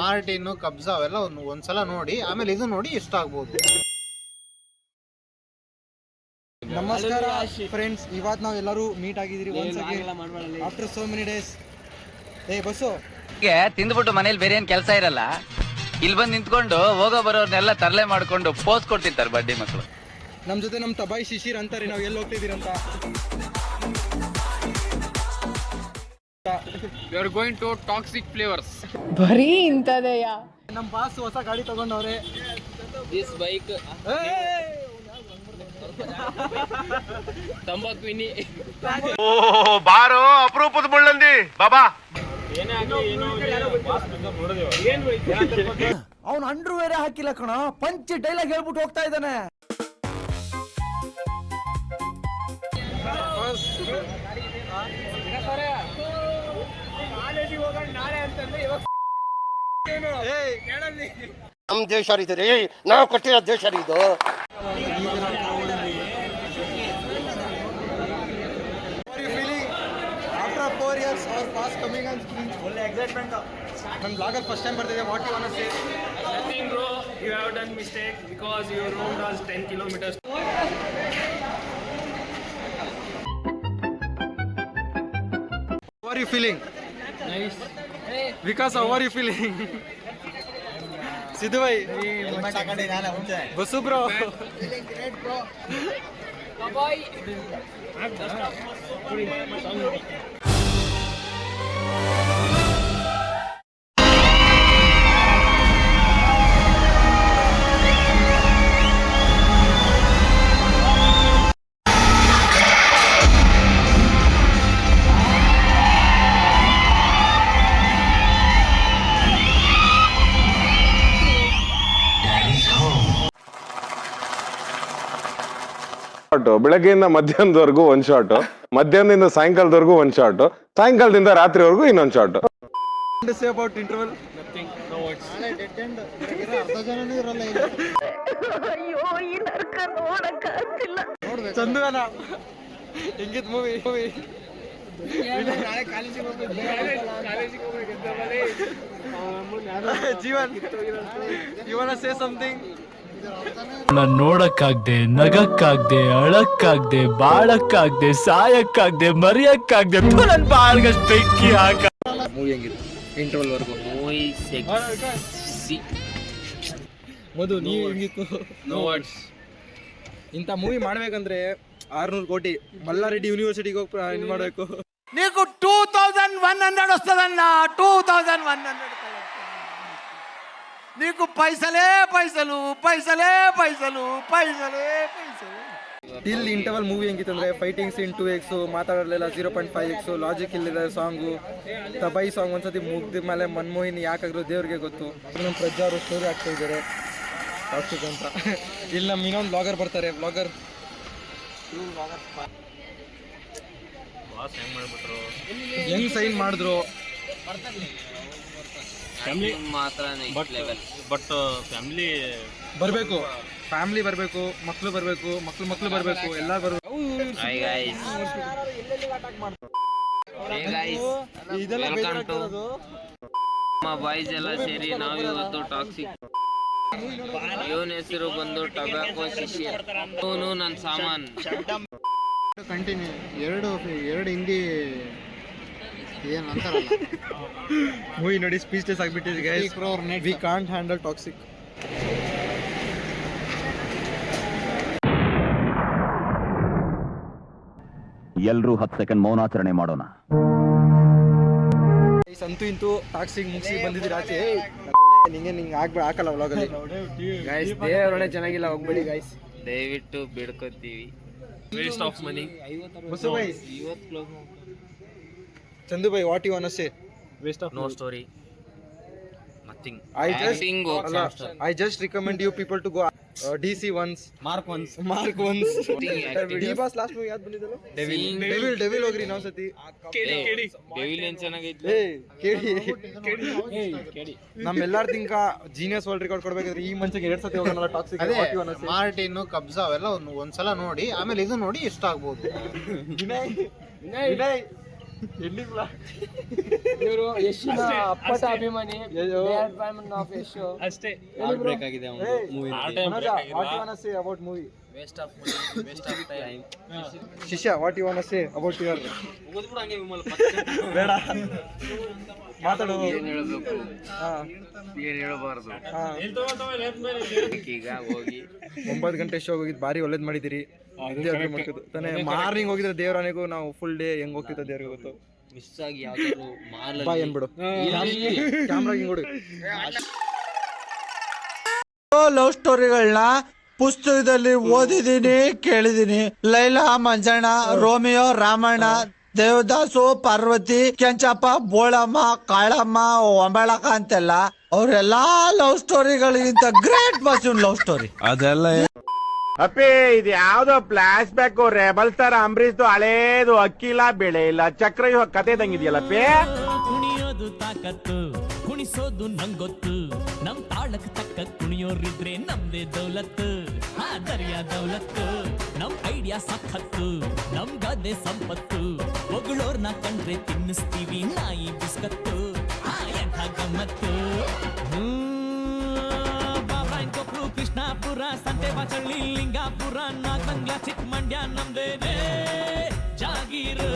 Martin ಕಬ್ಜಾ ಅವೆಲ್ಲ ಒಂದ್ಸಲ ನೋಡಿ ಆಮೇಲೆ ಇದು ನೋಡಿ ಇಷ್ಟ ಆಗ್ಬೋದು. ನಮಸ್ಕಾರ ಫ್ರೆಂಡ್ಸ್, ಇವತ್ತು ನಾವು ಎಲ್ಲರೂ ಮೀಟ್ ಆಗಿದ್ದೀರಿ after so many days. Bus ತಿಂದ್ಬಿಟ್ಟು ಮನೇಲಿ ಬೇರೆ ಏನ್ ಕೆಲಸ ಇರಲ್ಲ, ಇಲ್ಲಿ ಬಂದು ನಿಂತ್ಕೊಂಡು ಹೋಗೋ ಬರೋರ್ನೆಲ್ಲ ತರಲೆ ಮಾಡ್ಕೊಂಡು ಪೋಸ್ ಕೊಡ್ತಿರ್ತಾರೆ ಬಡ್ಡಿ ಮಕ್ಕಳು. ನಮ್ಮ ಜೊತೆ ನಮ್ಮ ತಬಾಯಿ ಶಿಶಿರ್ ಅಂತಾರೆ. ನಾವು ಎಲ್ಲಿ ಹೋಗ್ತಿದ್ದೀರಂತ We are going to Toxic Flavors. ಬರೀ ಇಂಥದೆಯ. ನಮ್ಮ ಬಾಸ್ ಹೊಸ ಗಾಡಿ ತಗೊಂಡವ್ರೆ. This bike ತಂಬಾಕು ವಿನಿ. ಓ ಬಾರೋ ಅಪರೂಪದ ಮುಳ್ಳಂದಿ ಬಾಬಾ. ಅವನು ಅಂಡ್ರು ಬೇರೆ ಹಾಕಿಲ್ಲ ಕಣ, ಪಂಚ್ ಡೈಲಾಗ್ ಹೇಳ್ಬಿಟ್ಟು ಹೋಗ್ತಾ ಇದ್ದಾನೆ. ನಮ್ ದೇಶ ಇದು ರೀ, ನಾವು ಕೊಟ್ಟಿರೋ ದೇಶ ಇದು. After 4 years our past coming on screen, ಒಳ್ಳೆ ಎಕ್ಸೈಟ್ಮೆಂಟ್. ನನ್ನ ಬ್ಲಾಗಲ್ಲಿ ಫಸ್ಟ್ ಟೈಮ್ ಬರ್ತಿದೆ. What you want to say? Nothing bro, you have done mistake because you roamed us 10 kilometers. How are you feeling? Nice. Vikas, how are you feeling? Siddu by, bus bro. Bye. ಬೆಳಗ್ಗೆಯಿಂದ ಮಧ್ಯಾಹ್ನದವರೆಗೂ ಒಂದ್ shot, ಮಧ್ಯಾಹ್ನದಿಂದ ಸಾಯಂಕಾಲದವರೆಗೂ ಒಂದ್ shot, ಸಾಯಂಕಾಲದಿಂದ ರಾತ್ರಿವರೆಗೂ ಇನ್ನೊಂದ್ shot. Say about interval. Nothing. No words. ಅರ್ಧ ಜನನೂ ಇರಲ್ಲ ಇಲ್ಲಿ. ಚಂದುವನ ಹೆಂಗಿತ್ ಮೂವಿ? ನಾಳೆ ಕಾಲೇಜಿಗೆ ಹೋಗ್ಬೇಕಂತ Jeevan, you wanna say something? ನೋಡಕ್ಕಾಗ್ದೆ, ನಗಕ್ಕಾಗ್ದೆ, ಅಳಕ್ಕಾಗ್ದೆ, ಬಾಳಕ್ಕಾಗ್ದೆ, ಸಾಯಕ್ಕಾಗ್ದೆ, ಮರಿಯಕ್ಕಾಗ್ದೆ, ನನ್ ಬಾಳ್ಗಷ್ಟು ಬೆಂಕಿ ಹಾಕ. ಮೂವಿ ಹೆಂಗಿತ್ತು ಇಂಟರ್ವಲ್ ವರ್ಗು? Movie sexy. ಮಧು, ನೀವು ಹೆಂಗಿತ್ತು? No words. ಇಂಥ ಮೂವಿ ಮಾಡ್ಬೇಕಂದ್ರೆ 600 ಕೋಟಿ ಮಲ್ಲಾರೆಡ್ಡಿ ಯೂನಿವರ್ಸಿಟಿಗೆ ಹೋಗಿ ಇದು ಮಾಡಬೇಕು. నీకు 2100 వస్తుందన్న, 2100. నీకు పైసలే పైసలు, పైసలే పైసలు, పైసలే పైసలు. ಟಿಲ್ ಇಂಟರ್ವಲ್ ಮೂವಿ ಹೆಂಗಿತ್ತಂದ್ರೆ ಫೈಟಿಂಗ್ ಸೀನ್ 2x, ಮಾತಾಡಲಿಲ್ಲ 0.5x, ಲಾಜಿಕ್ ಇಲ್ಲದ ಸಾಂಗು, ತಬಾಯಿ ಸಾಂಗ್ ಒಂದ್ಸತಿ ಮುಗ್ದ ಮೇಲೆ ಮನ್ಮೋಹಿನಿ ಯಾಕಾಗ್ರು ದೇವ್ರಿಗೆ ಗೊತ್ತು. ನಮ್ಮ ಪ್ರಜ್ಜಾ ಅವರು ಸ್ಟೋರಿ ಆಗ್ತಾ ಇದ್ದಾರೆ ಟಾಕ್ಸಿಕ್ ಅಂತ. ಇಲ್ಲಿ ನಮ್ಮ ಇನ್ನೊಂದು ಬ್ಲಾಗರ್ ಬರ್ತಾರೆ. ಬ್ಲಾಗರ್ ಹೆಂಗ್ ಸೈನ್ ಮಾಡಿದ್ರು ಬಟ್ ಫ್ಯಾಮಿಲಿ ಬರಬೇಕು, ಫ್ಯಾಮಿಲಿ ಬರಬೇಕು, ಮಕ್ಕಳು ಬರಬೇಕು, ಮಕ್ಕಳು ಬರಬೇಕು, ಎಲ್ಲ ಬರಬೇಕು. ಬಾಯ್ಸ್ ಎಲ್ಲ ಸೇರಿ ನಾವು ಇವತ್ತು ಟಾಕ್ಸಿಕ್. ಇವನ ಹೆಸರು ಬಂದು ಟೊಬ್ಯಾಕೋ ಶಿಶಿರ್. ಇವನು ನನ್ನ ಸಾಮಾನ್. ಕಂಟಿನ್ಯೂ ಎರಡು ಹಿಂದಿ ಏನು ಅಂತಾರಲ್ಲ, ಮೂವಿ ನೋಡಿ ಸ್ಪೀಚ್ಲೆಸ್ ಆಗಿಬಿಟ್ಟಿದೆ guys. We can't handle toxic. ಎಲ್ರೂ 10 ಸೆಕೆಂಡ್ ಮೌನಾಚರಣೆ ಮಾಡೋಣ. ಸಂತು ಇಂತೂ ಟಾಕ್ಸಿಕ್ ಮುಗಿಸಿ ಬಂದಿದ್ದೀರ ಆಚೆ. ನಿಂಗೆ ಹಾಕಲ್ಲ ವ್ಲಾಗಲ್ಲಿ. ಗೈಸ್ ದೇವರೊಳ್ಳೆ ಚೆನ್ನಾಗಿಲ್ಲ, ಹೋಗ್ಬೇಡಿ ಗೈಸ್, ದಯವಿಟ್ಟು ಬಿಡ್ಕೋತೀವಿ. Waste of money. Bassu bye, Chandu bye, what you want to say? Waste of no story, nothing. I just recommend you people to go DC once, Mark once. D-Boss last movie ಯಾವ್ದು ಬಂದಿದ್ದಲ್ಲ? Devil ಹೋಗ್ರಿ ನಾವು ಸತಿ. Devil ಏನ್ ಚೆನ್ನಾಗೈತಿ. ಕೇಳಿ ನಮ್ಮೆಲ್ಲಾರ ತಿಂಕ genius world record ಕೊಡ್ಬೇಕಾದ್ರೆ ಈ ಮಂಚಿಗೆ 2 ಸತಿ ಹೋಗೋಣ ಟಾಕ್ಸಿಕ್. ಮಾರ್ಟಿನ್ ಕಬ್ಜಾ ಅವೆಲ್ಲ ಒಂದ್ಸಲ ನೋಡಿ ಆಮೇಲೆ ಇದು ನೋಡಿ ಇಷ್ಟ ಆಗ್ಬೋದು. ವಿನಯ್ ಇವರು ಯಶಿನ ಅಪ್ಪಟ ಅಭಿಮಾನಿ ಆಫ್ ಯಶ್ ಅಷ್ಟೇ about movie Shishya what you want to say about your ಬೇಡ ಮಾತಾಡು ಏನ್ ಹೇಳ್ಬೇಕು ಏನ್ ಹೇಳಬಾರ್ದು ಈಗ ಹೋಗಿ 9 ಗಂಟೆ ಶೋ ಹೋಗಿದ್ದು ಭಾರಿ ಒಳ್ಳೇದ್ ಮಾಡಿದಿರಿ ತಾನೇ ಮಾರ್ನಿಂಗ್ ಹೋಗಿದ್ರೆ ದೇವರಾನೆಗೂ ನಾವು ಫುಲ್ ಡೇ ಹೆಂಗ್ ಹೋಗ್ತಿದ್ದ ದೇವ್ರಿಗೆ ಗೊತ್ತು ಮಿಸ್ ಆಗಿ ಯಾವ್ದಾದ್ರು ಮಾಲ್ ಬಾ ಏನ್ಬಿಡು ಕ್ಯಾಮ್ರಾ ಹಿಂಗ್ ಹುಡುಗ ಲವ್ ಸ್ಟೋರಿಗಳನ್ನ ಪುಸ್ತಕದಲ್ಲಿ ಓದಿದೀನಿ ಕೇಳಿದೀನಿ. ಲೈಲಾ ಮಂಜಣ್ಣ, ರೋಮಿಯೋ ರಾಮಣ್ಣ, ದೇವದಾಸು, ಪಾರ್ವತಿ, ಕೆಂಚಪ್ಪ, ಬೋಳಮ್ಮ, ಕಾಳಮ್ಮ, ಒಂಬಳಕ ಅಂತೆಲ್ಲ ಅವರೆಲ್ಲಾ ಲವ್ ಸ್ಟೋರಿಗಳಿಗಿಂತ ಗ್ರೇಟ್ ವಾಸ್ ಲವ್ ಸ್ಟೋರಿ. ಅದೆಲ್ಲ ಅಪ್ಪಿ ಇದು ಯಾವ್ದೋ ಫ್ಲಾಶ್ ಬ್ಯಾಕ್ ರೆಬಲ್ ಸ್ಟಾರ್ ಅಂಬರೀಶ್ದು ಹಳೇದು ಅಕ್ಕಿಲ್ಲ ಬೆಳೆ ಇಲ್ಲ ಚಕ್ರ ಕತೆ ತಂಗಿದ್ಯಲ್ಲಪ್ಪಿ. ಕುಣಿಯೋದು ತಾಕತ್ತು, ಕುಣಿಸೋದು ನಂಗೊತ್ತು, ನಮ್ ತಾಳಕ್ ತಕ್ಕ ಕುಣಿಯೋರಿದ್ರೆ ನಮ್ದೇ ದೌಲತ್ತು. ದರ್ಯಾ ದೌಲತ್ತು, ನಮ್ ಐಡಿಯಾ ಸಖತ್ತು, ನಮ್ ಗದ್ದೆ ಸಂಪತ್ತು, ಹೊಗಳೋರ್ನ ಕಂಡ್ರೆ ತಿನ್ನಿಸ್ತೀವಿ ನಾಯಿ ಬಿಸ್ಕತ್ತು. ಎಂಥ ಗಮ್ಮತ್ತು. ಬಾಬಾಂಕೊಪ್ರು, ಕೃಷ್ಣಾಪುರ, ಸಂತೆಬಾಚಳ್ಳಿ, ಲಿಂಗಾಪುರ, ನಾಗಮಂಗ್ಲ, ಚಿಕ್ಕಮಂಡ್ಯ ನಮ್ದೇನೆ ಜಾಗೀರು.